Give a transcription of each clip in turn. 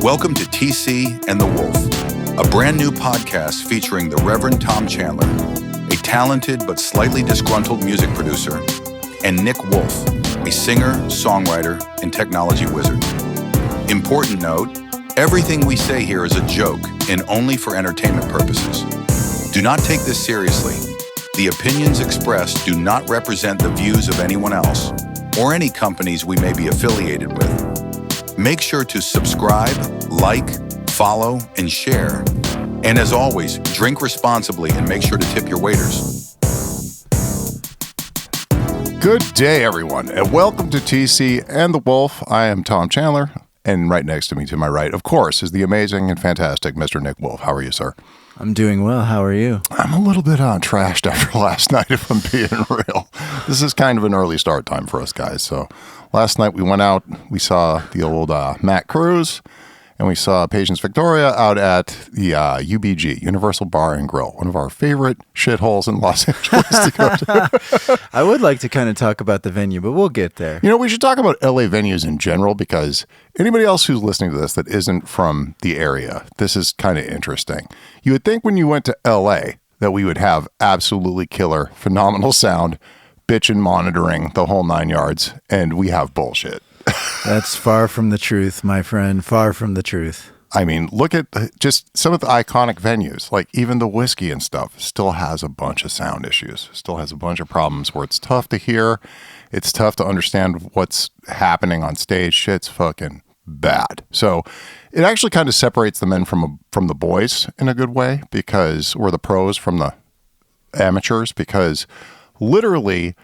Welcome to TC and the Wolf, a brand new podcast featuring the Reverend Tom Chandler, a talented but slightly disgruntled music producer, and Nick Wolf, a singer, songwriter, and technology wizard. Important note, everything we say here is a joke and only for entertainment purposes. Do not take this seriously. The opinions expressed do not represent the views of anyone else or any companies we may be affiliated with. Make sure to subscribe, like, follow, and share. And as always, drink responsibly and make sure to tip your waiters. Good day, everyone, and welcome to TC and the Wolf. I am Tom Chandler, and right next to me, to my right, of course, is the amazing and fantastic Mr. Nick Wolf. How are you, sir? I'm doing well. How are you? I'm a little bit trashed after last night, if I'm being real. This is kind of an early start time for us guys. So last night we went out, we saw the old Matt Cruz, and we saw Patience Victoria out at the UBG, Universal Bar and Grill, one of our favorite shitholes in Los Angeles to go to. I would like to kind of talk about the venue, but we'll get there. You know, we should talk about LA venues in general because anybody else who's listening to this that isn't from the area, this is kind of interesting. You would think when you went to LA that we would have absolutely killer, phenomenal sound, bitchin' monitoring, the whole 9 yards, and we have bullshit. That's far from the truth, my friend. Far from the truth. I mean, look at just some of the iconic venues, like even the Whiskey and stuff still has a bunch of sound issues, still has a bunch of problems where it's tough to hear. It's tough to understand what's happening on stage. Shit's fucking bad. So it actually kind of separates the men from the boys in a good way because we're the pros from the amateurs because literally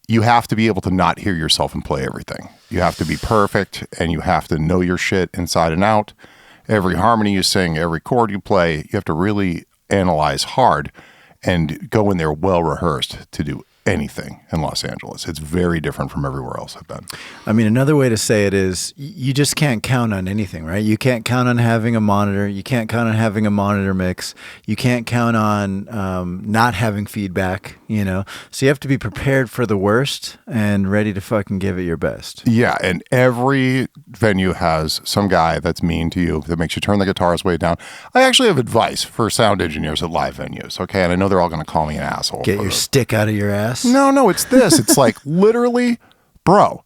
you have to be able to not hear yourself and play everything. You have to be perfect and you have to know your shit inside and out. Every harmony you sing, every chord you play, you have to really analyze hard and go in there well rehearsed to do anything in Los Angeles. It's very different from everywhere else I've been. I mean, another way to say it is you just can't count on anything, right? You can't count on having a monitor. You can't count on having a monitor mix. You can't count on not having feedback, you know? So you have to be prepared for the worst and ready to fucking give it your best. Yeah, and every venue has some guy that's mean to you that makes you turn the guitars way down. I actually have advice for sound engineers at live venues, okay? And I know they're all going to call me an asshole. Get your stick out of your ass. No, it's this. It's like literally, bro,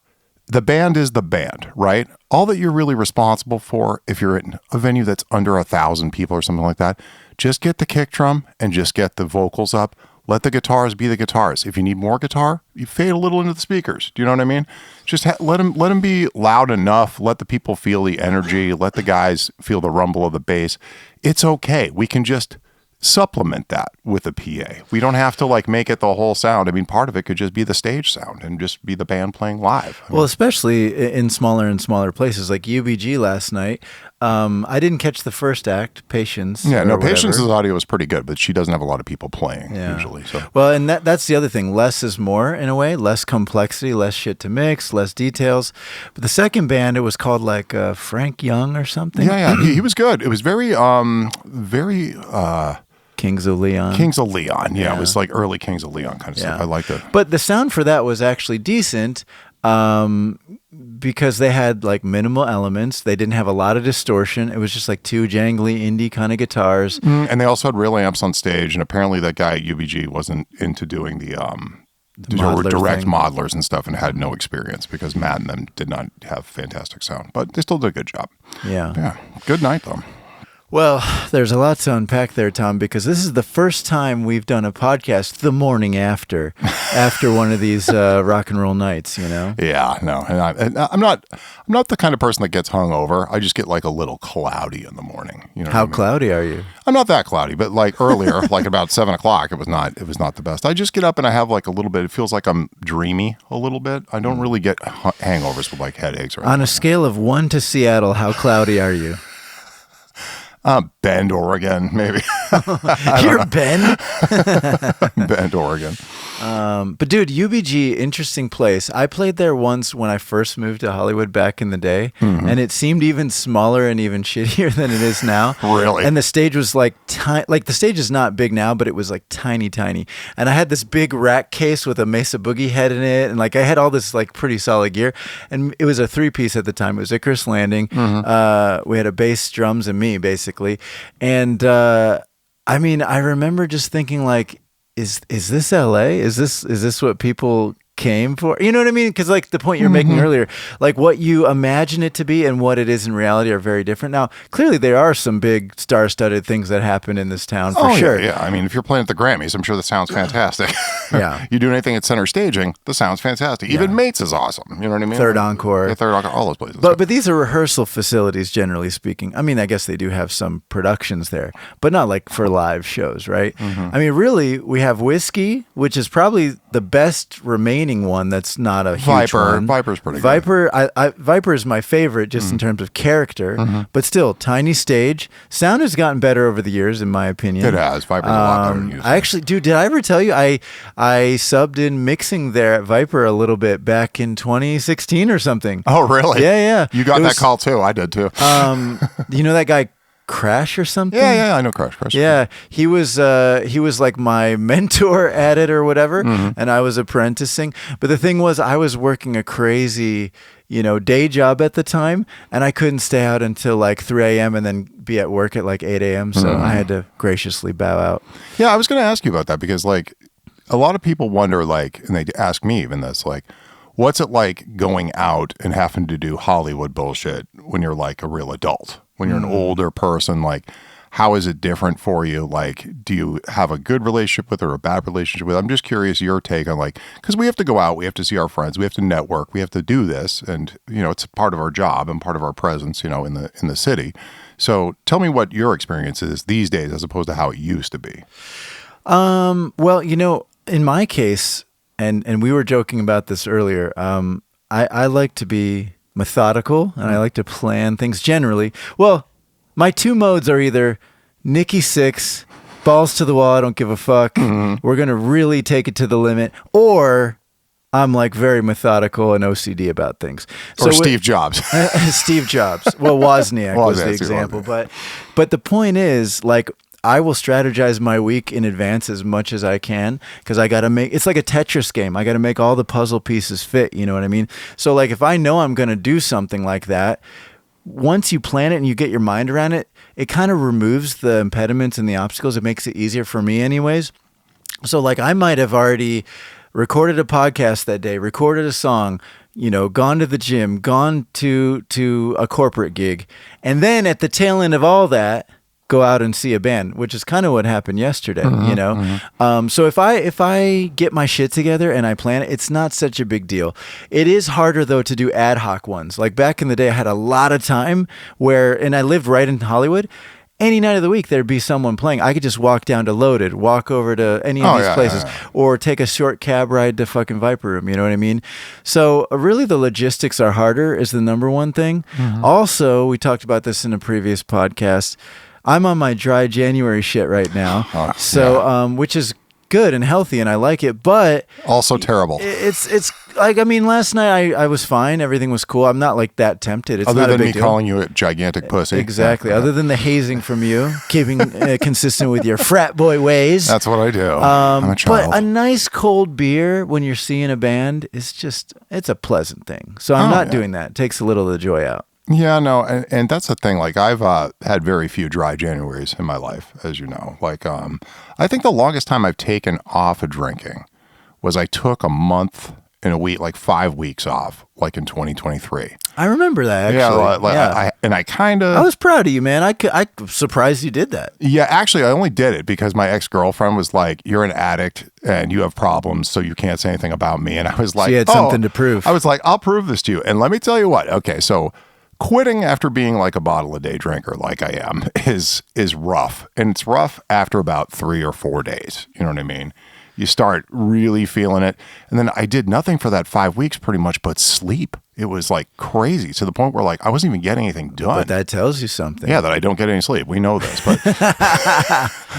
the band is the band, right? All that you're really responsible for, if you're in a venue that's under 1,000 people or something like that, just get the kick drum and just get the vocals up. Let the guitars be the guitars. If you need more guitar, you fade a little into the speakers. Do you know what I mean? Just let them be loud enough. Let the people feel the energy. Let the guys feel the rumble of the bass. It's okay. We can just supplement that with a PA. We don't have to like make it the whole sound. I mean, part of it could just be the stage sound and just be the band playing live. Well, especially in smaller and smaller places like UBG last night. I didn't catch the first act, Patience. Yeah, no, whatever. Patience's audio is pretty good, but she doesn't have a lot of people playing usually. So. Well, and that's the other thing. Less is more in a way. Less complexity, less shit to mix, less details. But the second band, it was called like Frank Young or something. Yeah, he was good. It was very Kings of Leon. Yeah, it was like early Kings of Leon kind of stuff. I liked it. But the sound for that was actually decent because they had like minimal elements. They didn't have a lot of distortion. It was just like two jangly indie kind of guitars. And they also had real amps on stage. And apparently that guy at UBG wasn't into doing the direct modelers and stuff and had no experience because Matt and them did not have fantastic sound. But they still did a good job. Yeah. Good night, though. Well, there's a lot to unpack there, Tom, because this is the first time we've done a podcast the morning after one of these rock and roll nights, you know? Yeah, no, and I'm not the kind of person that gets hungover. I just get like a little cloudy in the morning. You know How cloudy are you? I'm not that cloudy, but like earlier, like about 7 o'clock, it was not the best. I just get up and I have like a little bit. It feels like I'm dreamy a little bit. I don't really get hangovers with like headaches or anything. On a scale of 1 to Seattle, how cloudy are you? Bend, Oregon, maybe. You're Bend? Bend, Oregon. But dude, UBG, interesting place. I played there once when I first moved to Hollywood back in the day, and it seemed even smaller and even shittier than it is now. Really? And the stage was like tiny. Like the stage is not big now, but it was like tiny. And I had this big rack case with a Mesa Boogie head in it, and like I had all this like pretty solid gear. And it was a 3-piece at the time. It was Icarus Landing. We had a bass, drums, and me basically. And I mean, I remember just thinking like, is this LA? Is this what people came for? You know what I mean? Because like the point you're making earlier, like what you imagine it to be and what it is in reality are very different. Now, clearly there are some big star-studded things that happen in this town for sure. Yeah. I mean, if you're playing at the Grammys, I'm sure the sound's fantastic. Yeah. You do anything at center staging, the sound's fantastic. Even Mates is awesome. You know what I mean? Third Encore. Yeah, Third Encore, all those places. But these are rehearsal facilities, generally speaking. I mean, I guess they do have some productions there, but not like for live shows, right? I mean, really, we have Whiskey, which is probably the best remaining one that's not a huge one. Viper's pretty good. Viper is my favorite just in terms of character, but still, tiny stage. Sound has gotten better over the years, in my opinion. It has. Viper's a lot better than used to. I actually, dude, did I ever tell you I subbed in mixing there at Viper a little bit back in 2016 or something? Oh, really? Yeah. You got that call too. I did too. You know that guy Crash or something? Yeah, I know Crash. Yeah, he was like my mentor at it or whatever, and I was apprenticing. But the thing was, I was working a crazy, day job at the time, and I couldn't stay out until like 3 a.m. and then be at work at like 8 a.m. So I had to graciously bow out. Yeah, I was going to ask you about that because like a lot of people wonder, like, and they ask me even this, like, what's it like going out and having to do Hollywood bullshit when you're like a real adult? When you're an older person, like, how is it different for you? Like, do you have a good relationship with or a bad relationship with? I'm just curious your take on like, because we have to go out, we have to see our friends, we have to network, we have to do this, and it's part of our job and part of our presence, in the city. So tell me what your experience is these days as opposed to how it used to be. Well, in my case, and we were joking about this earlier, I like to be methodical and I like to plan things generally. Well, my 2 modes are either Nikki 6, balls to the wall, I don't give a fuck. We're going to really take it to the limit, or I'm like very methodical and OCD about things. Or Steve Jobs. Steve Jobs. Well, Wozniak was the example. But the point is, like, I will strategize my week in advance as much as I can because I got to it's like a Tetris game. I got to make all the puzzle pieces fit. You know what I mean? So like if I know I'm going to do something like that, once you plan it and you get your mind around it, it kind of removes the impediments and the obstacles. It makes it easier for me anyways. So like I might have already recorded a podcast that day, recorded a song, gone to the gym, gone to a corporate gig. And then at the tail end of all that, go out and see a band, which is kind of what happened yesterday, So if I get my shit together and I plan it, it's not such a big deal. It is harder though to do ad hoc ones. Like back in the day, I had a lot of time and I lived right in Hollywood. Any night of the week, there'd be someone playing. I could just walk down to Loaded, walk over to any of these places, or take a short cab ride to fucking Viper Room. You know what I mean? So really the logistics are harder is the number one thing. Also, we talked about this in a previous podcast. I'm on my dry January shit right now, which is good and healthy, and I like it. But also terrible. It's like, I mean, last night I was fine. Everything was cool. I'm not like that tempted. It's other not a than big me deal. calling you a gigantic pussy. Exactly. Other than the hazing from you, keeping consistent with your frat boy ways. That's what I do. I'm a child. But a nice cold beer when you're seeing a band is it's a pleasant thing. So I'm not doing that. It takes a little of the joy out. Yeah, no, and that's the thing. Like I've had very few dry Januaries in my life, as you know. Like I think the longest time I've taken off of drinking was I took a month and a week, like 5 weeks off, like in 2023. I remember that actually. I was proud of you, man. I surprised you did that. Yeah, actually, I only did it because my ex-girlfriend was like, "You're an addict and you have problems, so you can't say anything about me." And I was like, so you had something to prove. I was like, "I'll prove this to you." And let me tell you what. Okay, so quitting after being like a bottle a day drinker like I am is rough. And it's rough after about 3 or 4 days. You know what I mean? You start really feeling it. And then I did nothing for that 5 weeks pretty much but sleep. it was like crazy to the point where like I wasn't even getting anything done. But that tells you something. Yeah, that I don't get any sleep. We know this, but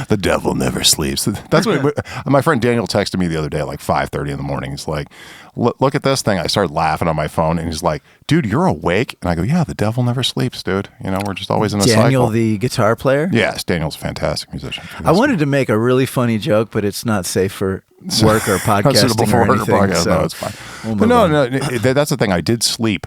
the devil never sleeps. That's what my friend Daniel texted me the other day at like 5:30 in the morning. He's like, look at this thing. I started laughing on my phone, and he's like, dude, you're awake? And I go, yeah, the devil never sleeps, dude. You know, we're just always in a cycle. Daniel, the guitar player? Yes, Daniel's a fantastic musician. I wanted to make a really funny joke, but it's not safe for work or podcasting suitable for or work or anything. podcast. So No, it's fine. we'll But move no, on. that's the thing. I did sleep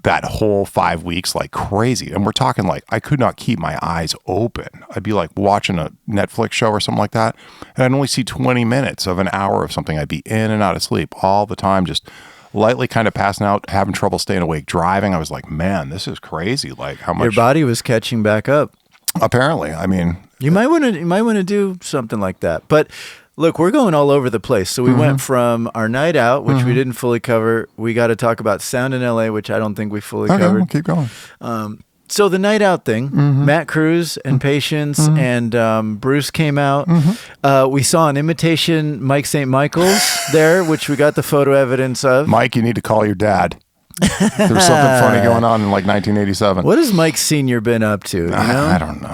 that whole 5 weeks like crazy. And we're talking like I could not keep my eyes open. I'd be like watching a Netflix show or something like that, and I'd only see 20 minutes of an hour of something. I'd be in and out of sleep all the time, just lightly kind of passing out, having trouble staying awake, driving. I was like, man, this is crazy. Like how much Your body was catching back up. apparently. I mean, You might want to do something like that. But look, we're going all over the place. So we went from our night out, which we didn't fully cover. We got to talk about sound in LA, which I don't think we fully okay, covered. we'll keep going. So the night out thing, Matt Cruz and Patience and Bruce came out. We saw an imitation Mike St. Michael's there, which we got the photo evidence of. Mike, you need to call your dad. There's something funny going on in like 1987. What has Mike Sr. been up to? You know? I don't know.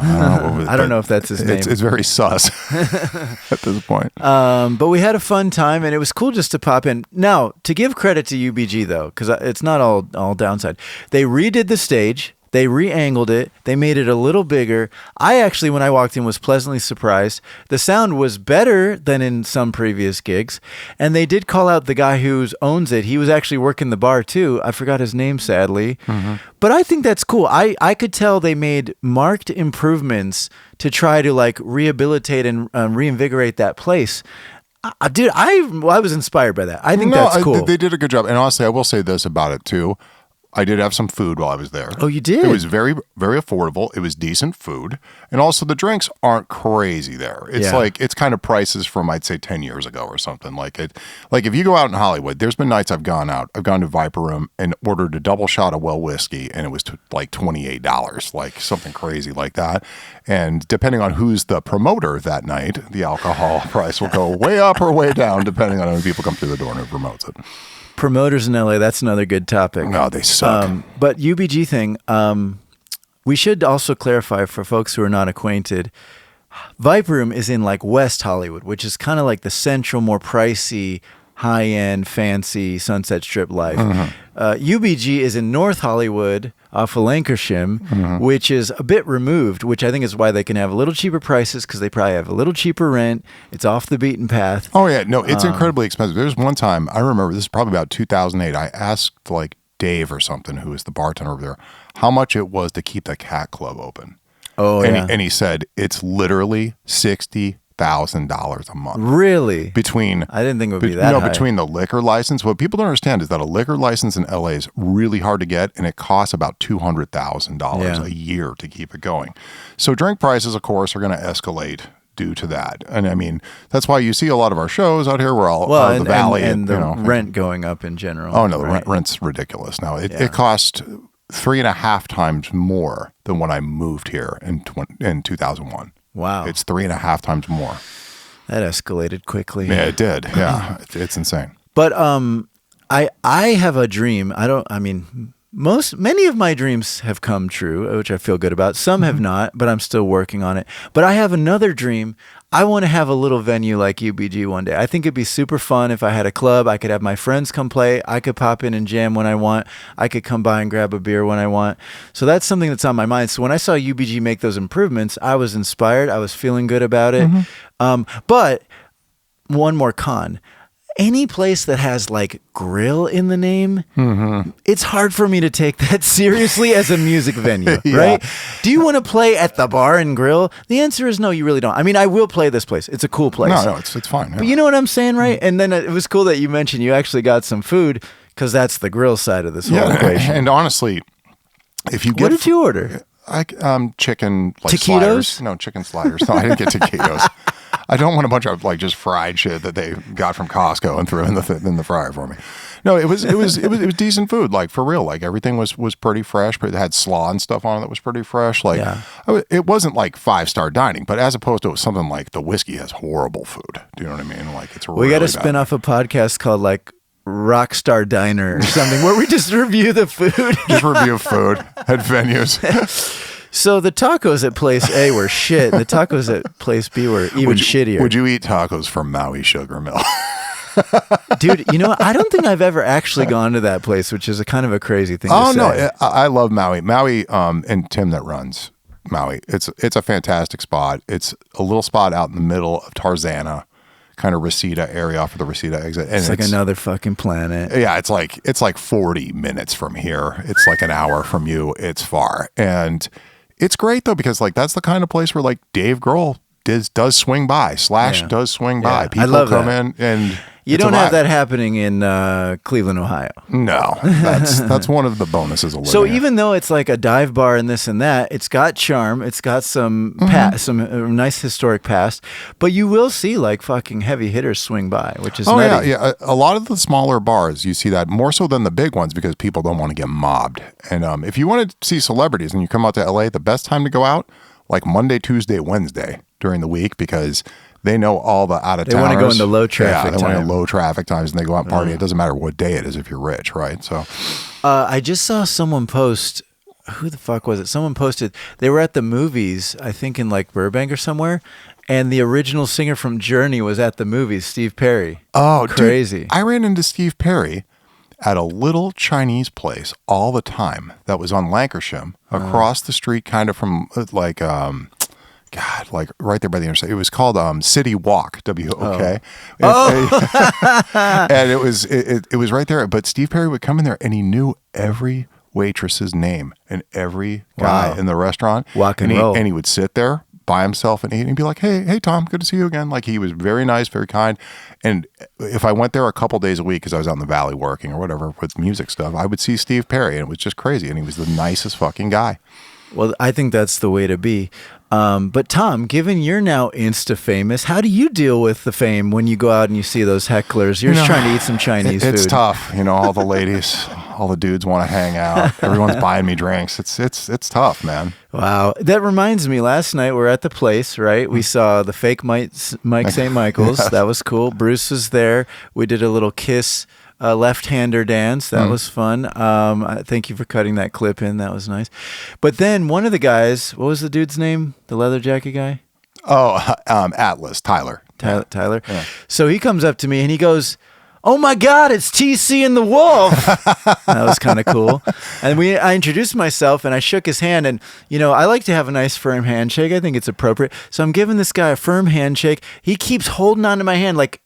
I don't know if that's his name. It's very sus at this point. But we had a fun time, and it was cool just to pop in. Now, to give credit to UBG, though, because it's not all downside, they redid the stage. They re-angled it. They made it a little bigger. I actually, when I walked in, was pleasantly surprised. The sound was better than in some previous gigs. And they did call out the guy who owns it. He was actually working the bar, too. I forgot his name, sadly. But I think that's cool. I could tell they made marked improvements to try to like rehabilitate and reinvigorate that place. Dude, I was inspired by that. I think that's cool. They did a good job. And honestly, I will say this about it, too. I did have some food while I was there. Oh, you did? It was very, very affordable. It was decent food. And also the drinks aren't crazy there. It's like, it's kind of prices from, I'd say 10 years ago or something. Like if you go out in Hollywood, there's been nights I've gone out. I've gone to Viper Room and ordered a double shot of well whiskey, and it was like $28, like something crazy like that. And depending on who's the promoter that night, the alcohol price will go way up or way down, depending on how many people come through the door and who promotes it. Promoters in LA, that's another good topic. No, they suck. But UBG thing, we should also clarify for folks who are not acquainted, Viper Room is in like West Hollywood, which is kind of like the central, more pricey, high-end, fancy Sunset Strip life. UBG is in North Hollywood off of Lancashire, which is a bit removed, which I think is why they can have a little cheaper prices because they probably have a little cheaper rent. It's off the beaten path. Oh, yeah. No, it's incredibly expensive. There's one time, I remember, this is probably about 2008, I asked like Dave or something, who is the bartender over there, how much it was to keep the Cat Club open. Oh, yeah. And he said, it's literally $60,000 a month. Really? Between I didn't think it would be that high. Between the liquor license. What people don't understand is that a liquor license in LA is really hard to get, and it costs about $200,000 a year to keep it going. So drink prices, of course, are going to escalate due to that. And I mean, that's why you see a lot of our shows out here. We're all out of the valley. And the rent going up in general. Oh, no, the rent's ridiculous. Now, it cost 3.5 times more than when I moved here in 2001. Wow. It's 3.5 times more. That escalated quickly. Yeah, it did. Yeah, it's insane. But I have a dream. Many of my dreams have come true, which I feel good about. Some have not, but I'm still working on it. But I have another dream. I want to have a little venue like UBG one day. I think it'd be super fun if I had a club. I could have my friends come play. I could pop in and jam when I want. I could come by and grab a beer when I want. So that's something that's on my mind. So when I saw UBG make those improvements, I was inspired. I was feeling good about it. But one more con. Any place that has like grill in the name, it's hard for me to take that seriously as a music venue, right? Do you want to play at the bar and grill? The answer is no, you really don't. I mean, I will play this place. It's a cool place. No, it's fine. Yeah. But you know what I'm saying, right? And then it was cool that you mentioned you actually got some food because that's the grill side of this whole equation. And honestly, if you get... What did you order? Chicken taquitos? sliders. No, chicken sliders. No, I didn't get taquitos. I don't want a bunch of like just fried shit that they got from Costco and threw in the fryer for me. No, it was decent food, like for real. Like everything was pretty fresh. But it had slaw and stuff on it that was pretty fresh. Like it wasn't like 5-star dining, but as opposed to something like the Whiskey has horrible food. Do you know what I mean? Like it's we got to spin off a podcast called like Rockstar Diner or something where we just review the food. Just review food at venues. So the tacos at place A were shit. The tacos at place B were even shittier. Would you eat tacos from Maui Sugar Mill? Dude, you know what? I don't think I've ever actually gone to that place, which is a kind of a crazy thing to say. No, I love Maui. Maui, and Tim that runs Maui. It's a fantastic spot. It's a little spot out in the middle of Tarzana, kind of Reseda area off of the Reseda exit. And it's like another fucking planet. Yeah, it's like 40 minutes from here. It's like an hour from you. It's far. And it's great though, because like that's the kind of place where like Dave Grohl does swing by. Slash does swing by. People I love come that. in and you don't have that happening in Cleveland, Ohio. No, that's one of the bonuses of living So here. even though it's like a dive bar and this and that, it's got charm. It's got some some nice historic past, but you will see like fucking heavy hitters swing by, which is nutty. yeah. A lot of the smaller bars, you see that more so than the big ones because people don't want to get mobbed. And if you want to see celebrities and you come out to LA, the best time to go out, like Monday, Tuesday, Wednesday during the week, because they know all the out-of-towners. They want to go into low traffic Yeah, they want to time. go low traffic times, and they go out and party. It doesn't matter what day it is if you're rich, right? So, I just saw someone post, who the fuck was it? Someone posted, they were at the movies, I think in like Burbank or somewhere, and the original singer from Journey was at the movies, Steve Perry. oh, Crazy. Dude, I ran into Steve Perry at a little Chinese place all the time that was on Lancashire, across the street, kind of from like, God, like right there by the interstate. It was called City Walk, W-O-K. And it was right there. But Steve Perry would come in there and he knew every waitress's name and every guy in the restaurant. Rock and roll. And he would sit there by himself and eat and he'd be like, hey, Tom, good to see you again. Like he was very nice, very kind. And if I went there a couple days a week because I was out in the valley working or whatever with music stuff, I would see Steve Perry and it was just crazy. And he was the nicest fucking guy. Well, I think that's the way to be. But Tom, given you're now Insta famous, how do you deal with the fame when you go out and you see those hecklers? You're just trying to eat some Chinese food. It's tough. All the ladies, all the dudes want to hang out. Everyone's buying me drinks. It's tough, man. Wow. That reminds me, last night we're at the place, right? We saw the fake Mike St. Michael's. That was cool. Bruce was there. We did a little kiss left-hander dance. That was fun. Thank you for cutting that clip in. That was nice. But then one of the guys, what was the dude's name? The leather jacket guy? Oh, Atlas, Tyler. Tyler. Yeah. So he comes up to me and he goes, "Oh my God, it's TC and the Wolf." That was kind of cool. And I introduced myself and I shook his hand. And, I like to have a nice firm handshake. I think it's appropriate. So I'm giving this guy a firm handshake. He keeps holding on to my hand like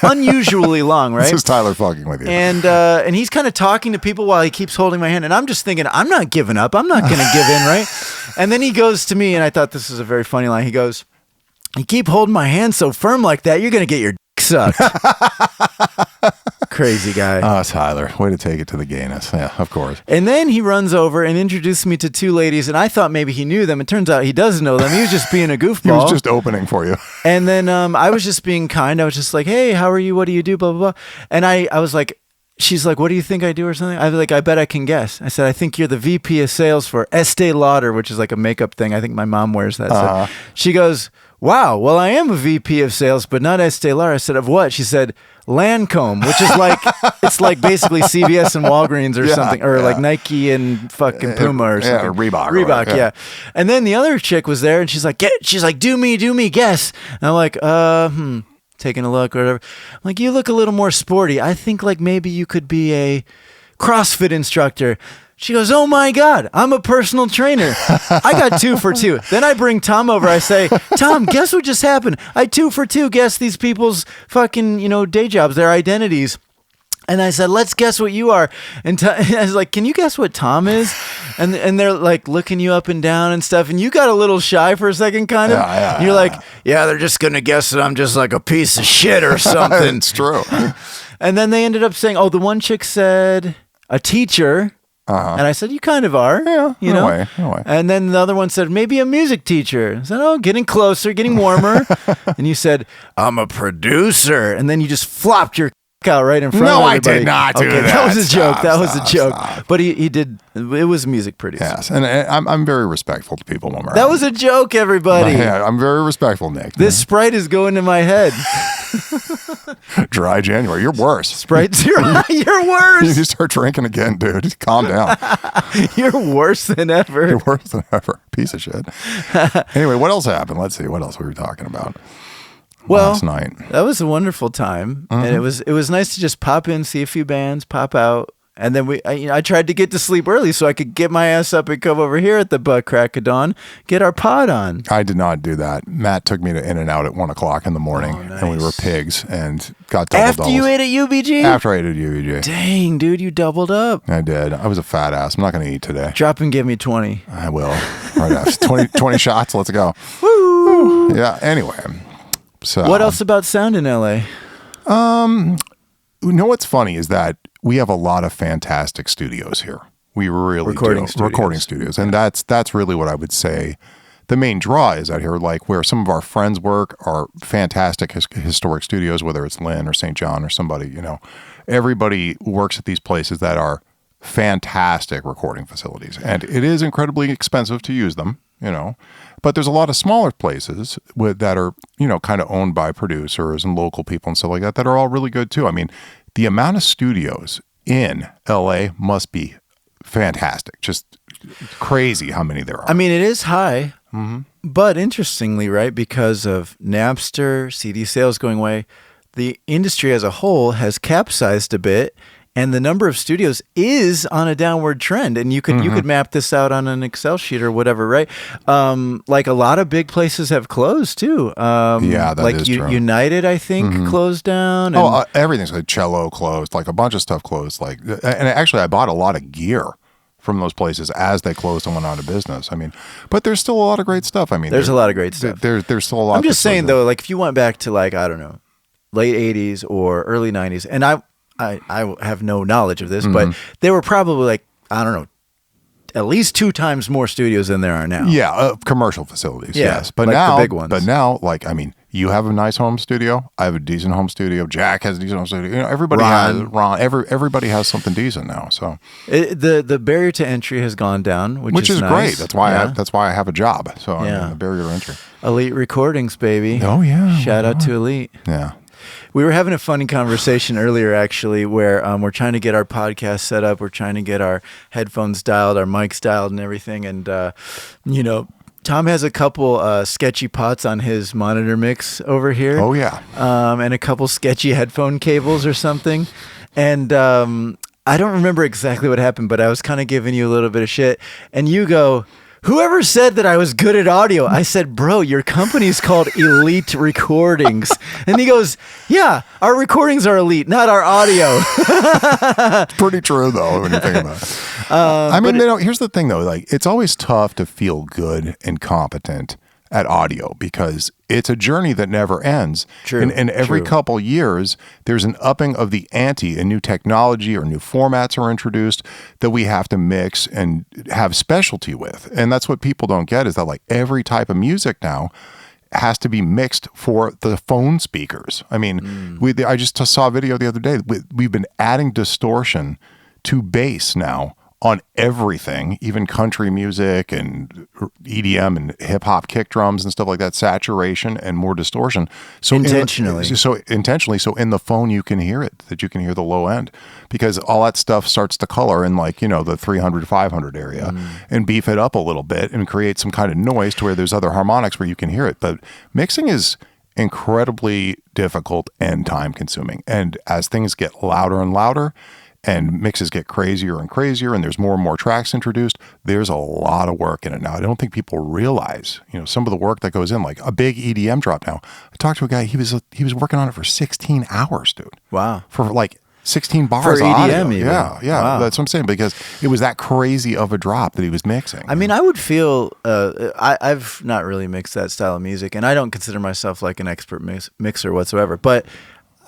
unusually long, right? This is Tyler fucking with you. And he's kind of talking to people while he keeps holding my hand. And I'm just thinking, I'm not giving up. I'm not going to give in, right? And then he goes to me, and I thought this was a very funny line. He goes, "You keep holding my hand so firm like that, you're going to get your dick sucked." Crazy guy. Oh, Tyler, way to take it to the gayness. Yeah, of course. And then he runs over and introduced me to two ladies, and I thought maybe he knew them. It turns out he does know them. He was just being a goofball. He was just opening for you. And then I was just being kind. I was just like, "Hey, how are you? What do you do? Blah, blah, blah." And I was like, she's like, "What do you think I do?" or something. I was like, "I bet I can guess." I said, "I think you're the VP of sales for Estee Lauder," which is like a makeup thing. I think my mom wears that. So she goes, "Wow, well, I am a VP of sales, but not Estee Lauder." I said, "Of what?" She said, "Lancome," which is like, it's like basically CVS and Walgreens or something, or like Nike and fucking Puma or something. Yeah, Reebok. Reebok, yeah. And then the other chick was there and she's like, do me, guess. And I'm like, taking a look or whatever. I'm like, "You look a little more sporty. I think like maybe you could be a CrossFit instructor." She goes, "Oh my God, I'm a personal trainer." I got 2 for 2. Then I bring Tom over. I say, "Tom, guess what just happened? I 2 for 2 guessed these people's fucking, day jobs, their identities." And I said, "Let's guess what you are." And I was like, "Can you guess what Tom is?" And they're like looking you up and down and stuff. And you got a little shy for a second, kind of. Yeah, and you're like, "Yeah, they're just going to guess that I'm just like a piece of shit or something." It's true. And then they ended up saying, the one chick said a teacher. And I said, "You kind of are." Yeah, in a way. And then the other one said, "Maybe a music teacher." I said, "Oh, getting closer, getting warmer." And you said, "I'm a producer." And then you just flopped your out right in front of everybody. No, I did not do that. That was a joke. Stop, a joke. Stop. But he did. It was music producer. Yes, and I'm very respectful to people when we're That around. was a joke, everybody. Yeah, I'm very respectful, Nick. This Sprite is going to my head. Dry January. You're worse. Sprite Zero. You're You worse. need to start drinking again, dude. Just calm down. You're worse than ever. You're worse than ever. Piece of shit. Anyway, what else happened? Let's see. What else we were talking about last night? That was a wonderful time, and it was nice to just pop in, see a few bands, pop out, and then I tried to get to sleep early so I could get my ass up and come over here at the butt crack of dawn, get our pod on. I did not do that. Matt took me to In-N-Out at 1 o'clock in the morning, nice. and we were pigs and got double After you ate at UBG? After I ate at UBG. Dang, dude, you doubled up. I did. I was a fat ass. I'm not going to eat today. Drop and give me 20. I will. Right after 20 shots. Let's go. Woo! Yeah. Anyway. So What else about sound in LA? You know what's funny is that we have a lot of fantastic studios here. We really Recording do. studios. Recording studios. And that's really what I would say the main draw is out here, like where some of our friends work are fantastic historic studios, whether it's Lynn or St. John or somebody, you know. Everybody works at these places that are fantastic recording facilities. And it is incredibly expensive to use them, you know. But there's a lot of smaller places that are, you know, kind of owned by producers and local people and stuff like that are all really good too. I mean, the amount of studios in LA must be fantastic. Just crazy how many there are. I mean, it is high, but interestingly, right, because of Napster, CD sales going away, the industry as a whole has capsized a bit, and the number of studios is on a downward trend. And you could map this out on an Excel sheet or whatever, right? Like a lot of big places have closed too. Yeah, that is true. United, I think, closed down. And Everything's like Cello closed, like a bunch of stuff closed. Like, and actually, I bought a lot of gear from those places as they closed and went out of business. I mean, but there's still a lot of great stuff. I mean, there's a lot of great stuff. There's still a lot. I'm just saying though, like if you went back to like, I don't know, late 80s or early 90s, and I have no knowledge of this, but there were probably like, I don't know, at least 2 times more studios than there are now. Yeah, commercial facilities, Yeah, yes. But like now, the big ones. But now, like, I mean, you have a nice home studio. I have a decent home studio. Jack has a decent home studio. You know, everybody everybody has something decent now. So the barrier to entry has gone down, which is nice. Great. That's why I have a job. So I mean, the barrier to entry. Elite Recordings, baby. Oh yeah. Shout out to Elite. Yeah. We were having a funny conversation earlier, actually, where we're trying to get our podcast set up. We're trying to get our headphones dialed, our mics dialed, and everything. And, you know, Tom has a couple sketchy pots on his monitor mix over here. Oh, yeah. And a couple sketchy headphone cables or something. And I don't remember exactly what happened, but I was kind of giving you a little bit of shit. And you go, "Whoever said that I was good at audio?" I said, "Bro, your company's called Elite Recordings." And he goes, "Yeah, our recordings are elite, not our audio." It's pretty true, though, when you think about it. I mean, here's the thing, though. Like, it's always tough to feel good and competent at audio because it's a journey that never ends. True. And every couple years, there's an upping of the ante, and new technology or new formats are introduced that we have to mix and have specialty with. And that's what people don't get is that like every type of music now has to be mixed for the phone speakers. I mean, I just saw a video the other day. We've been adding distortion to bass now on everything, even country music and EDM and hip hop kick drums and stuff like that, saturation and more distortion. So intentionally. So in the phone, you can hear it, that you can hear the low end because all that stuff starts to color in like, you know, the 300, 500 area and beef it up a little bit and create some kind of noise to where there's other harmonics where you can hear it. But mixing is incredibly difficult and time consuming. And as things get louder and louder, and mixes get crazier and crazier, and there's more and more tracks introduced, there's a lot of work in it now. I don't think people realize, you know, some of the work that goes in, like a big EDM drop now. I talked to a guy, he was working on it for 16 hours, dude. Wow. For like 16 bars for of EDM audio. even. Yeah. Wow. That's what I'm saying, because it was that crazy of a drop that he was mixing. I mean, I would feel, I've not really mixed that style of music, and I don't consider myself like an expert mixer whatsoever, but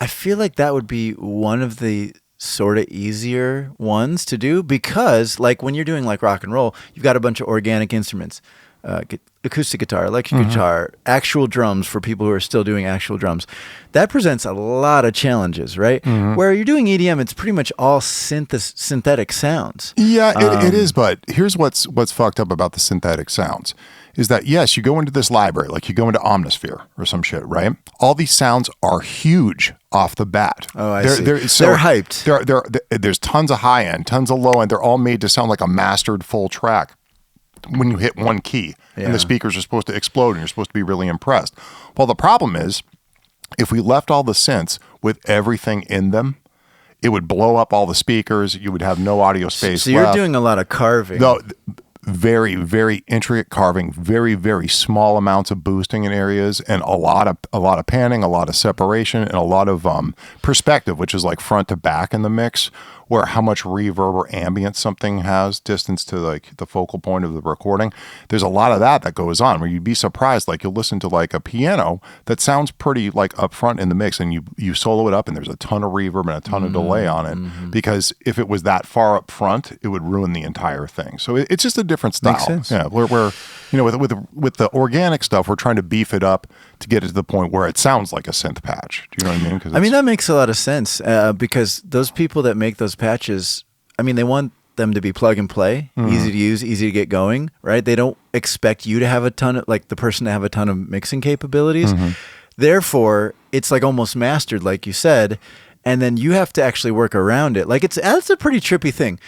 I feel like that would be one of the sort of easier ones to do because like when you're doing like rock and roll, you've got a bunch of organic instruments, acoustic guitar, electric guitar, actual drums for people who are still doing actual drums. That presents a lot of challenges, right? Where you're doing EDM, it's pretty much all synthetic sounds. Yeah, it is. But here's what's fucked up about the synthetic sounds is that, yes, you go into this library, like you go into Omnisphere or some shit, right? All these sounds are huge off the bat. Oh, I see. They're hyped. There's tons of high end, tons of low end. They're all made to sound like a mastered full track when you hit one key. And the speakers are supposed to explode and you're supposed to be really impressed. Well, the problem is, if we left all the synths with everything in them, it would blow up all the speakers. You would have no audio space So you're left. doing a lot of carving. No, very, very intricate carving, very, very small amounts of boosting in areas, and a lot of panning, a lot of separation, and a lot of perspective, which is like front to back in the mix, where how much reverb or ambience something has, distance to like the focal point of the recording. There's a lot of that goes on where you'd be surprised. Like you'll listen to like a piano that sounds pretty like up front in the mix, and you solo it up and there's a ton of reverb and a ton of delay on it, because if it was that far up front, it would ruin the entire thing. So it's just a different style. Makes sense. Yeah, we're with the organic stuff, we're trying to beef it up to get it to the point where it sounds like a synth patch. Do you know what I mean? I mean, that makes a lot of sense because those people that make those patches, I mean, they want them to be plug and play, easy to use, easy to get going, right? They don't expect you to have a ton of, like the person to have a ton of mixing capabilities. Therefore, it's like almost mastered, like you said, and then you have to actually work around it. Like that's a pretty trippy thing.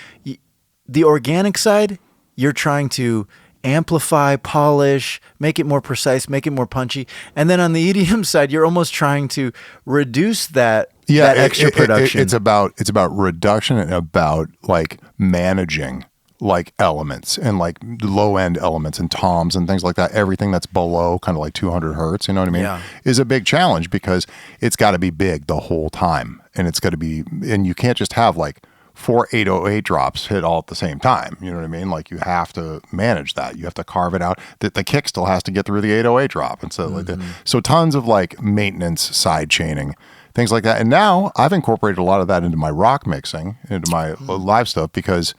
The organic side, you're trying to amplify, polish, make it more precise, make it more punchy. And then on the EDM side, you're almost trying to reduce that extra production. It's about reduction and about like managing like elements and like low end elements and toms and things like that. Everything that's below kind of like 200 hertz, you know what I mean? Yeah. Is a big challenge because it's got to be big the whole time. And it's got to be, and you can't just have like 4 808 drops hit all at the same time. You know what I mean? Like you have to manage that. You have to carve it out. That the kick still has to get through the 808 drop. And so like that. So tons of like maintenance, side chaining, things like that. And now I've incorporated a lot of that into my rock mixing, into my live stuff, because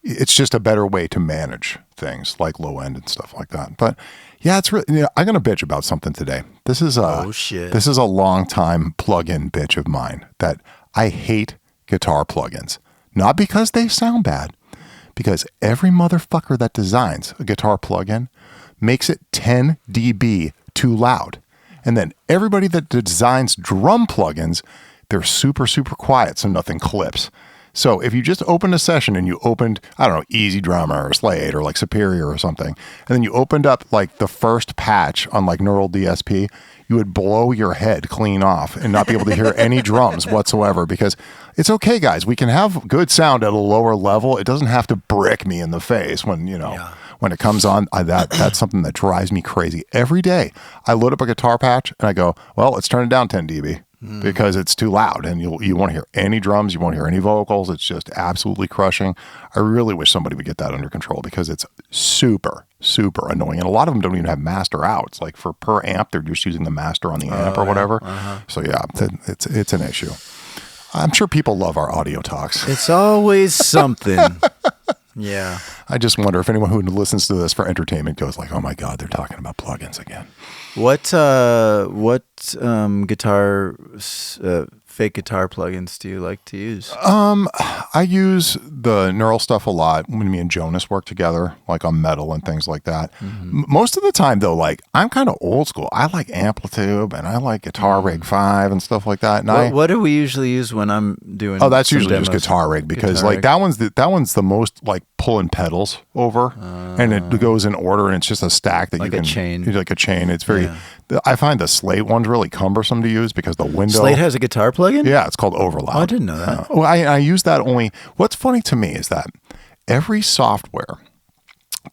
it's just a better way to manage things like low end and stuff like that. But yeah, it's really, I'm going to bitch about something today. This is This is a long time plug-in bitch of mine that I hate guitar plugins. Not because they sound bad, because every motherfucker that designs a guitar plugin makes it 10 dB too loud. And then everybody that designs drum plugins, they're super, super quiet so nothing clips. So if you just opened a session and you opened, I don't know, Easy Drummer or Slade or like Superior or something, and then you opened up like the first patch on like Neural DSP, you would blow your head clean off and not be able to hear any drums whatsoever, because it's okay, guys. We can have good sound at a lower level. It doesn't have to brick me in the face when, when it comes on. That's something that drives me crazy. Every day I load up a guitar patch and I go, well, let's turn it down 10 dB. Because it's too loud and you won't hear any drums, you won't hear any vocals. It's just absolutely crushing. I really wish somebody would get that under control because it's super, super annoying. And a lot of them don't even have master out. It's like for per amp, they're just using the master on the amp or whatever. So yeah, it's an issue. I'm sure people love our audio talks. It's always something. Yeah. I just wonder if anyone who listens to this for entertainment goes like, oh my God, they're talking about plugins again. What guitar fake guitar plugins do you like to use? I use the Neural stuff a lot when me and Jonas work together, like on metal and things like that. Most of the time, though, like I'm kind of old school. I like Amplitube and I like Guitar Rig 5 and stuff like that. And what do we usually use when I'm doing? Oh, that's usually just Guitar Rig because that one's the most like pulling pedals over, and it goes in order, and it's just a stack that like you can like a chain. It's very. I find the Slate one's really cumbersome to use because the window. Slate has a guitar plugin? Yeah, it's called Overloud. Oh, I didn't know that. Well, I use that only. What's funny to me is that every software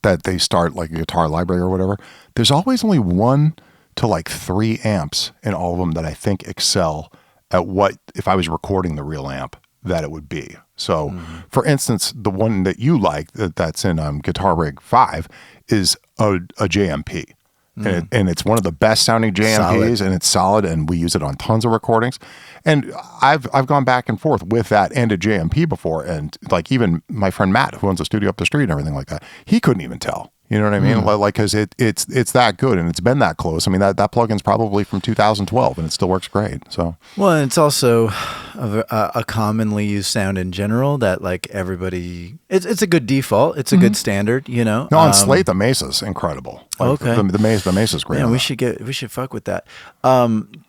that they start, like a guitar library or whatever, there's always only 1 to like 3 amps in all of them that I think excel at what, if I was recording the real amp, that it would be. So, for instance, the one that you like that's in Guitar Rig 5 is a JMP. And it's one of the best sounding JMPs, and it's solid, and we use it on tons of recordings. And I've gone back and forth with that and a JMP before, and like even my friend Matt, who owns a studio up the street and everything like that, he couldn't even tell. You know what I mean? Like, because it's that good and it's been that close. I mean, that plugin's probably from 2012 and it still works great. So Well, and it's also a commonly used sound in general that like everybody. It's a good default. It's a good standard. You know. no, on Slate the Mesa's incredible. Like, Okay. the Mesa's great. Yeah, on we that. should fuck with that.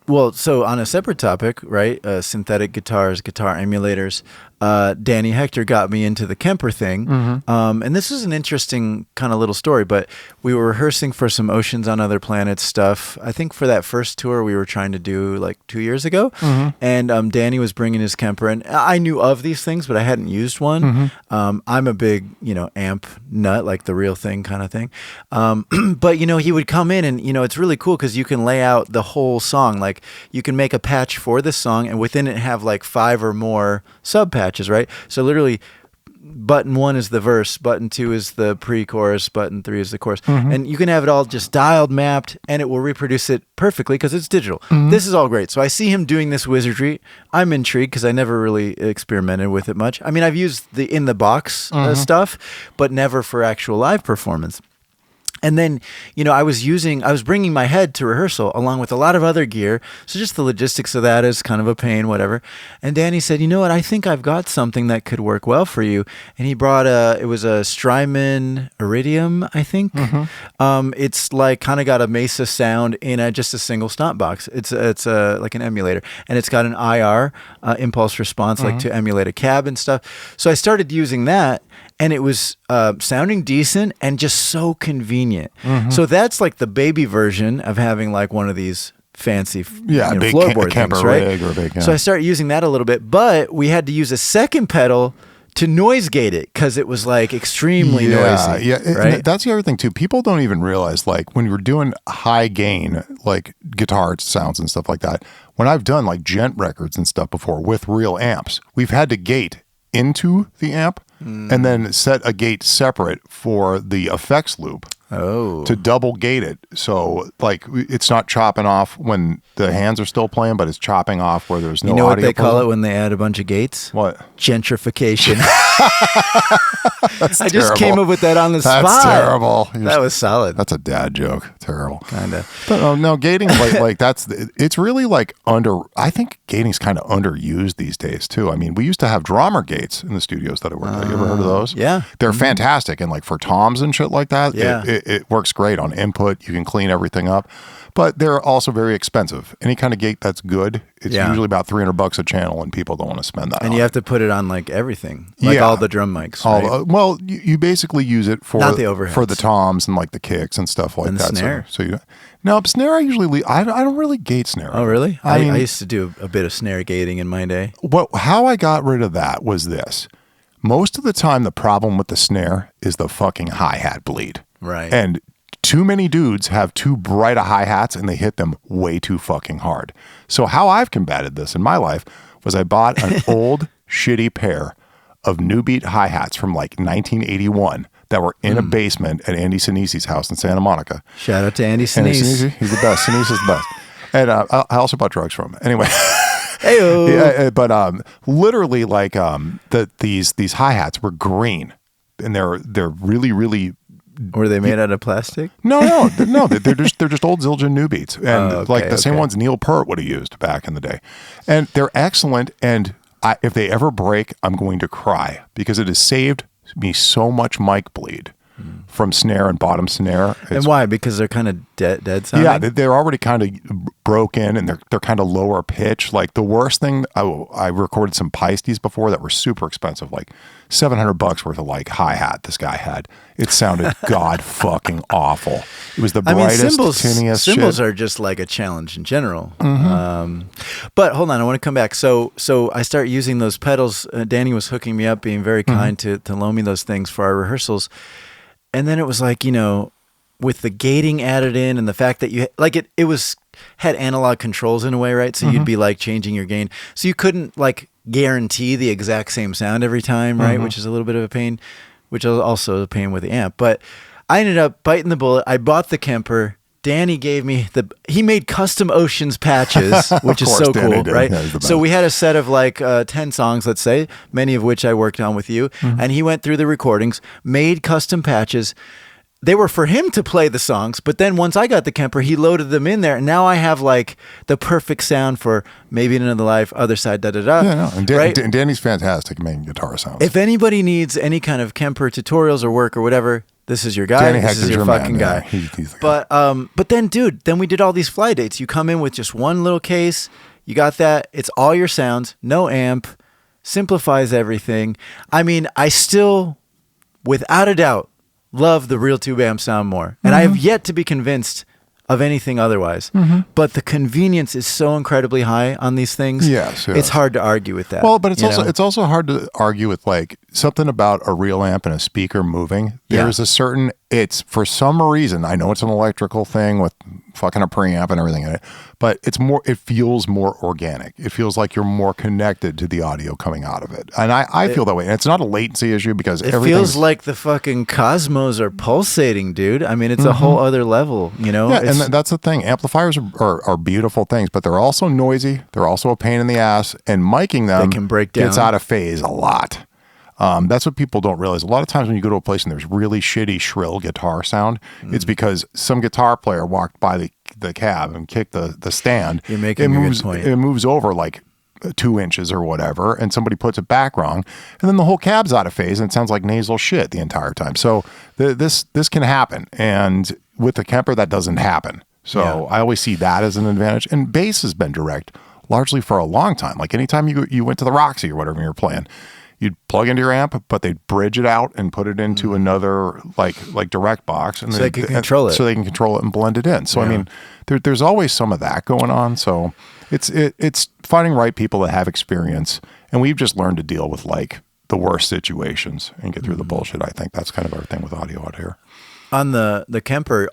Well, so on a separate topic, right? Synthetic guitars, guitar emulators. Danny Hector got me into the Kemper thing, and this is an interesting kind of little story. But we were rehearsing for some Oceans on Other Planets stuff. I think for that first tour we were trying to do like 2 years ago, and Danny was bringing his Kemper, and I knew of these things, but I hadn't used one. I'm a big amp nut, like the real thing kind of thing. But he would come in, and it's really cool because you can lay out the whole song. Like you can make a patch for this song, and within it have like 5 or more sub patches, right? So literally, button 1 is the verse, button 2 is the pre-chorus, button 3 is the chorus, and you can have it all just dialed, mapped, and it will reproduce it perfectly because it's digital. This is all great. So I see him doing this wizardry. I'm intrigued because I never really experimented with it much. I mean, I've used the in the box stuff, but never for actual live performance. And then, I was bringing my head to rehearsal along with a lot of other gear. So just the logistics of that is kind of a pain, whatever. And Danny said, you know what, I think I've got something that could work well for you. And he brought it was a Strymon Iridium, I think. It's like kind of got a Mesa sound in just a single stomp box. It's like an emulator. And it's got an IR, impulse response, like to emulate a cab and stuff. So I started using that. And it was sounding decent and just so convenient. So that's like the baby version of having like one of these fancy big floorboard Kemper things, right? rig or a big, So I started using that a little bit, but we had to use a second pedal to noise gate it because it was like extremely noisy. Yeah, right? And that's the other thing too. People don't even realize, like, when you're doing high gain, like guitar sounds and stuff like that. When I've done like gent records and stuff before with real amps, we've had to gate into the amp and then set a gate separate for the effects loop to double gate it. So like it's not chopping off when the hands are still playing, but it's chopping off where there's no audio. You know what they call it when they add a bunch of gates? What? Gentrification. I just terrible. came up with that on the spot. That's terrible. That was solid. That's a dad joke. Terrible. Kind of. But no, gating like it's really like I think gating's kind of underused these days too. I mean, we used to have drummer gates in the studios that I worked at. You ever heard of those? Yeah. They're fantastic. And like for toms and shit like that, Yeah. it works great on input. You can clean everything up. But they're also very expensive. Any kind of gate that's good, it's usually about $300 a channel, and people don't want to spend that. And on you have to put it on like everything, like all the drum mics. Right? Well, you basically use it for Not the overheads. for the toms and like the kicks and stuff like And the that. snare. So snare I usually I don't really gate snare. Oh, really? I mean, I used to do a bit of snare gating in my day. How I got rid of that was this. Most of the time, the problem with the snare is the fucking hi-hat bleed. Right. And too many dudes have too bright a hi-hats and they hit them way too fucking hard. So how I've combated this in my life was I bought an old shitty pair of New Beat hi-hats from like 1981 that were in a basement at Andy Sinisi's house in Santa Monica. Shout out to Andy Andy Sinise. Sinise, he's the best. Sinise is the best. And I also bought drugs from him. Anyway. Hey-o. Yeah, but literally like these hi-hats were green and they're really, really. Were they made out of plastic? No. They're just old Zildjian New Beats, and like the same okay. ones Neil Peart would have used back in the day, and they're excellent. And if they ever break, I'm going to cry because it has saved me so much mic bleed from snare and bottom snare. And why? Because they're kind of dead sounding? Yeah, they're already kind of broken and they're kind of lower pitch. Like the worst thing, I recorded some Pistes before that were super expensive, like $700 worth of like hi-hat this guy had. It sounded god fucking awful. It was the brightest, tinniest cymbals shit. are just like a challenge in general. But hold on, I want to come back. So I start using those pedals. Danny was hooking me up, being very kind to loan me those things for our rehearsals. And then it was like, with the gating added in and the fact that you like it had analog controls in a way, right? So you'd be like changing your gain. So you couldn't like guarantee the exact same sound every time, right? Which is a little bit of a pain, which is also a pain with the amp. But I ended up biting the bullet. I bought the Kemper. Danny gave me he made custom Oceans patches, which is so cool, right? Yeah, so we had a set of like 10 songs, let's say, many of which I worked on with you. And he went through the recordings, made custom patches. they were for him to play the songs, but then once I got the Kemper, he loaded them in there, and now I have like the perfect sound for Maybe Another Life, Other Side, da da da. Yeah, no. And, right? and Danny's fantastic making guitar sounds. If anybody needs any kind of Kemper tutorials or work or whatever, this is your guy. Danny this Hector's is your your fucking man, guy. yeah. He's the guy. But then, dude, then we did all these fly dates. You come in with just one little case. You got that. It's all your sounds, no amp, simplifies everything. I mean, I still, without a doubt, love the real tube amp sound more. And I have yet to be convinced of anything otherwise. But the convenience is so incredibly high on these things. Yes. It's hard to argue with that. Well, but you know? it's also hard to argue with like something about a real amp and a speaker moving. There's a certain, it's for some reason, I know it's an electrical thing with fucking a preamp and everything in it, but it feels more organic. It feels like you're more connected to the audio coming out of it. And I feel that way. And it's not a latency issue because it feels like the fucking cosmos are pulsating, dude. I mean, it's a whole other level, you know? Yeah, and that's the thing. Amplifiers are beautiful things, but they're also noisy. They're also a pain in the ass, and miking them They can break down. gets out of phase a lot. That's what people don't realize. A lot of times when you go to a place and there's really shitty, shrill guitar sound, it's because some guitar player walked by the cab and kicked the stand. You're making a good point. It moves over like 2 inches or whatever, and somebody puts it back wrong, and then the whole cab's out of phase, and it sounds like nasal shit the entire time. So this can happen, and with the Kemper, that doesn't happen. So I always see that as an advantage. And bass has been direct largely for a long time. Like anytime you went to the Roxy or whatever you're playing, you'd plug into your amp, but they'd bridge it out and put it into another like direct box, and so they can control it. So they can control it and blend it in. So I mean, there's always some of that going on. So it's finding right people that have experience, and we've just learned to deal with like the worst situations and get through the bullshit. I think that's kind of our thing with audio out here. On the Kemper,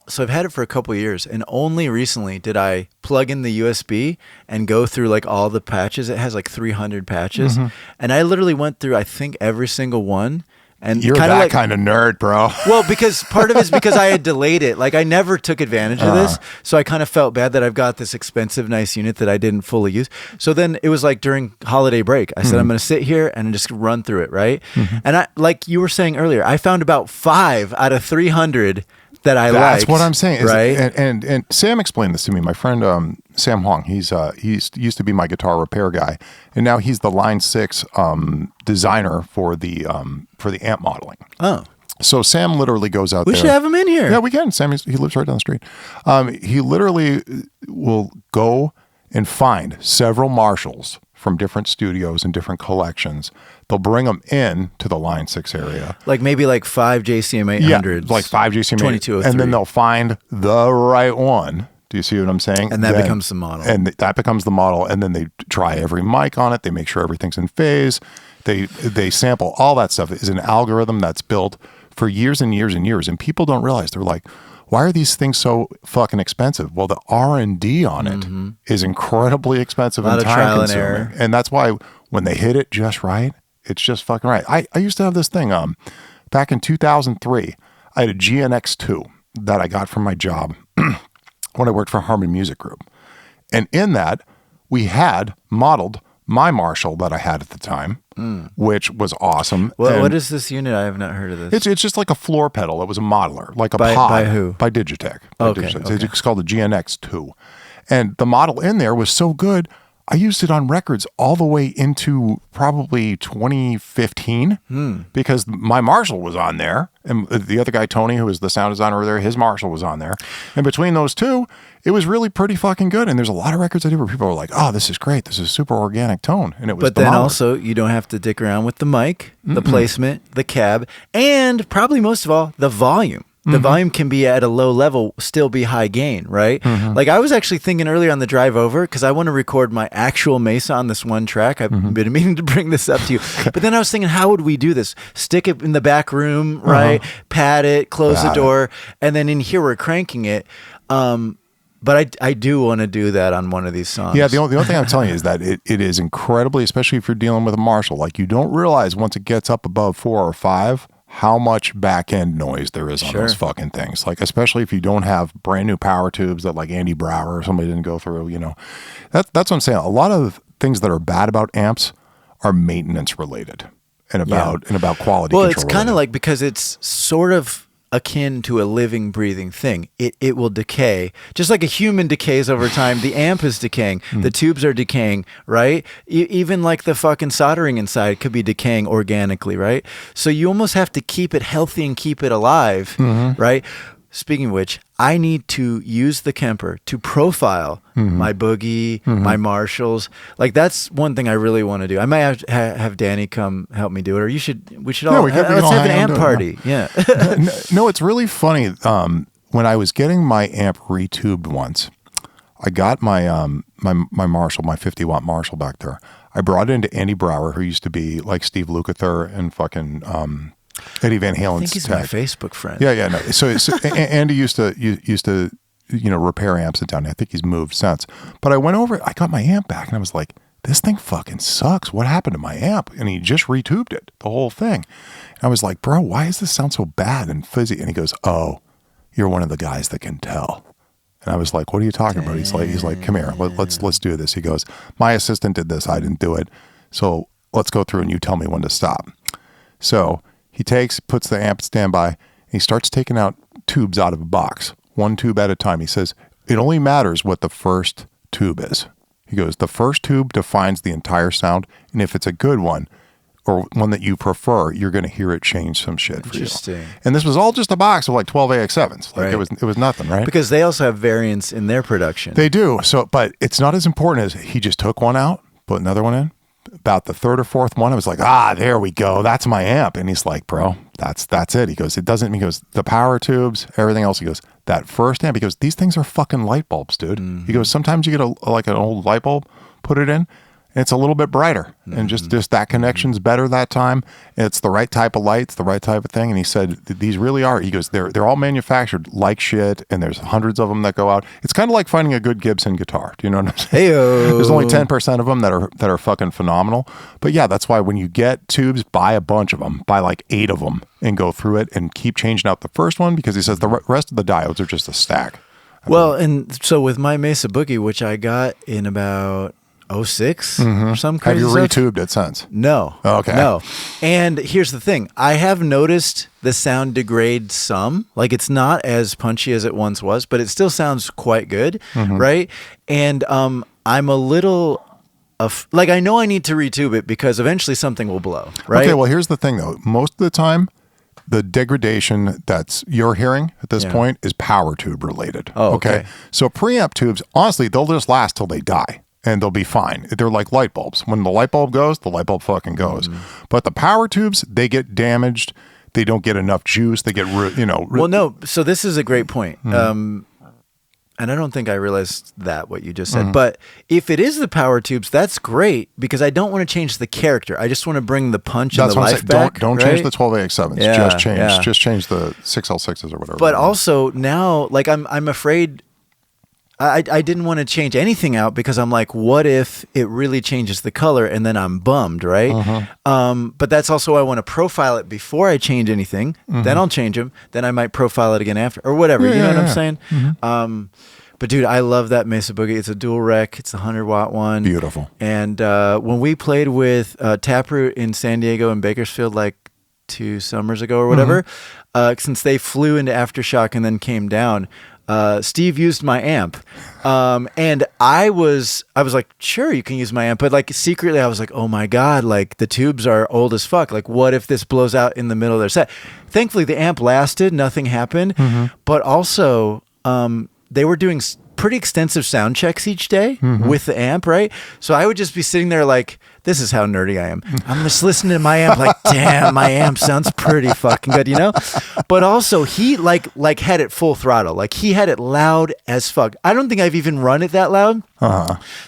so I've had it for a couple of years, and only recently did I plug in the USB and go through like all the patches. It has like 300 patches, and I literally went through, I think, every single one. And You're that kind of nerd, bro. Well, because part of it's because I had delayed it. Like I never took advantage of this. So I kind of felt bad that I've got this expensive, nice unit that I didn't fully use. So then it was like during holiday break, I said, I'm going to sit here and just run through it. Right. And I, like you were saying earlier, I found about 5 out of 300 that I liked. That's what I'm saying. Right. And Sam explained this to me. My friend, Sam Huang, he used to be my guitar repair guy, and now he's the Line 6 designer for the amp modeling. Oh. So Sam literally goes out there. We should have him in here. Yeah, we can. Sam, he lives right down the street. He literally will go and find several Marshalls from different studios and different collections. They'll bring them in to the Line 6 area. Like maybe like 5 JCM 800s. Yeah, like 5 JCM 2203. And then they'll find the right one. Do you see what I'm saying? And that becomes the model. And that becomes the model. And then they try every mic on it. They make sure everything's in phase. They sample. All that stuff is an algorithm that's built for years and years and years. And people don't realize. They're like, why are these things so fucking expensive? Well, the R&D on it is incredibly expensive and time consuming. And that's why when they hit it just right, it's just fucking right. I used to have this thing back in 2003. I had a GNX2 that I got from my job when I worked for Harmon Music Group. And in that, we had modeled my Marshall that I had at the time, which was awesome. What is this unit? I have not heard of this. It's just like a floor pedal. It was a modeler, like a by who? By Digitech. Okay. It's called the GNX2. And the model in there was so good, I used it on records all the way into probably 2015 because my Marshall was on there. And the other guy, Tony, who was the sound designer over there, his Marshall was on there. And between those two, it was really pretty fucking good. And there's a lot of records I do where people are like, oh, this is great. This is super organic tone. And it was But then also, you don't have to dick around with the mic, the placement, the cab, and probably most of all, the volume. The volume can be at a low level, still be high gain, right? Like I was actually thinking earlier on the drive over, because I want to record my actual Mesa on this one track. I've been meaning to bring this up to you. But then I was thinking, how would we do this? Stick it in the back room, right? Pad it, close the door, and then in here we're cranking it. But I do want to do that on one of these songs. Yeah, the only thing I'm telling you is that it is incredibly, especially if you're dealing with a Marshall, like you don't realize once it gets up above 4 or 5, how much back end noise there is on those fucking things. Like, especially if you don't have brand new power tubes that like Andy Brower or somebody didn't go through, you know. That's what I'm saying. A lot of things that are bad about amps are maintenance related and about quality control. Well, it's kind of like, because it's sort of akin to a living, breathing thing. It will decay. Just like a human decays over time, the amp is decaying. The tubes are decaying, right? Even like the fucking soldering inside could be decaying organically, right? So you almost have to keep it healthy and keep it alive, right? Speaking of which, I need to use the Kemper to profile my Boogie, my Marshalls. Like that's one thing I really want to do. I might have Danny come help me do it, or we should all let's have an amp party. Yeah. No, it's really funny. When I was getting my amp retubed once, I got my my Marshall, my 50-watt Marshall back there. I brought it into Andy Brower, who used to be like Steve Lukather and fucking Eddie Van Halen's I think he's tech. my Facebook friend. Yeah. No. So Andy used to repair amps in town. I think he's moved since. But I went over, I got my amp back, and I was like, this thing fucking sucks. What happened to my amp? And he just retubed it, the whole thing. And I was like, bro, why does this sound so bad and fizzy? And he goes, oh, you're one of the guys that can tell. And I was like, what are you talking about? He's like, come here, let's do this. He goes, my assistant did this, I didn't do it. So let's go through and you tell me when to stop. So he puts the amp standby, and he starts taking out tubes out of a box, one tube at a time. He says, it only matters what the first tube is. He goes, the first tube defines the entire sound, and if it's a good one, or one that you prefer, you're going to hear it change some shit for you. Interesting. And this was all just a box of like 12 AX7s. Like Right. it was nothing, right? Because they also have variants in their production. They do. So, but it's not as important as he just took one out, put another one in. About the third or fourth one, I was like, there we go. That's my amp. And he's like, bro, that's it. He goes, he goes, the power tubes, everything else. He goes, that first amp, he goes, these things are fucking light bulbs, dude. He goes, sometimes you get like an old light bulb, put it in, and it's a little bit brighter. And just that connection's better that time. It's the right type of lights, the right type of thing. And he said, these really are. He goes, they're all manufactured like shit, and there's hundreds of them that go out. It's kind of like finding a good Gibson guitar. Do you know what I'm saying? Heyo. There's only 10% of them that are fucking phenomenal. But yeah, that's why when you get tubes, buy a bunch of them, buy like 8 of them, and go through it and keep changing out the first one, because he says the rest of the diodes are just a stack. Well, and so with my Mesa Boogie, which I got in about 06 or some Have crazy you stuff. retubed it since? No. Oh, okay. No. And here's the thing. I have noticed the sound degrade some. Like it's not as punchy as it once was, but it still sounds quite good, right? And I'm a little like I know I need to retube it because eventually something will blow, right? Okay, well, here's the thing, though. Most of the time, the degradation that's you're hearing at this point is power tube related. Oh, okay. So preamp tubes, honestly, they'll just last till they die. And they'll be fine. They're like light bulbs. When the light bulb goes, the light bulb fucking goes. But the power tubes, they get damaged. They don't get enough juice. They get, Well, no. So this is a great point. And I don't think I realized what you just said. But if it is the power tubes, that's great because I don't want to change the character. I just want to bring the punch and the what I'm life saying. back. Don't right? change the 12AX7s. Yeah, Just change the 6L6s or whatever. But also now, like I'm afraid. I didn't want to change anything out because I'm like, what if it really changes the color and then I'm bummed, right? But that's also why I want to profile it before I change anything. Then I'll change them. Then I might profile it again after or whatever. You know what I'm saying? But dude, I love that Mesa Boogie. It's a dual rec. It's a 100-watt one. Beautiful. And when we played with Taproot in San Diego and Bakersfield like 2 summers ago or whatever, since they flew into Aftershock and then came down, Steve used my amp. And I was like, sure, you can use my amp. But like secretly I was like, oh my God, like the tubes are old as fuck. Like what if this blows out in the middle of their set? Thankfully the amp lasted, nothing happened. But also, they were doing pretty extensive sound checks each day with the amp, right? So I would just be sitting there like, this is how nerdy I am. I'm just listening to my amp like, damn, my amp sounds pretty fucking good, you know? But also he like had it full throttle. Like he had it loud as fuck. I don't think I've even run it that loud.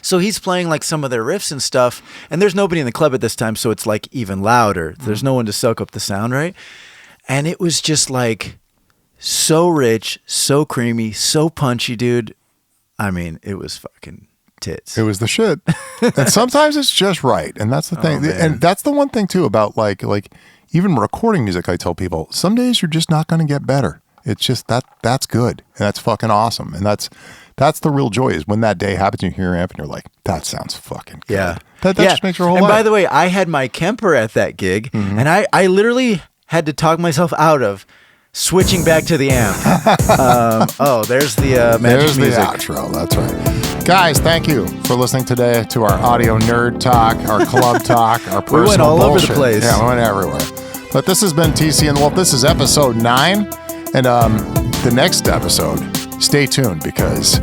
So he's playing like some of their riffs and stuff, and there's nobody in the club at this time, so it's like even louder. There's no one to soak up the sound, right? And it was just like so rich, so creamy, so punchy, dude. I mean, it was fucking tits. It was the shit. And sometimes it's just right. And that's the thing. And that's the one thing too about like even recording music. I tell people some days you're just not going to get better. It's just that's good. And that's fucking awesome. And that's the real joy is when that day happens, you hear your amp and you're like, that sounds fucking good. Yeah. That just makes your whole life. And by the way, I had my Kemper at that gig and I literally had to talk myself out of, Switching back to the amp. There's the magic There's music. the outro. That's right. Guys, thank you for listening today to our audio nerd talk, our club talk, our personal We went all over the bullshit. place. Yeah, we went everywhere. But this has been TC and the Wolf. This is episode 9. And the next episode, stay tuned because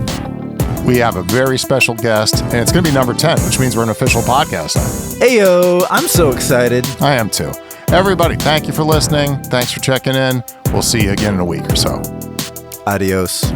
we have a very special guest, and it's going to be number 10, which means we're an official podcast now. Ayo, I'm so excited. I am too. Everybody, thank you for listening. Thanks for checking in. We'll see you again in a week or so. Adios.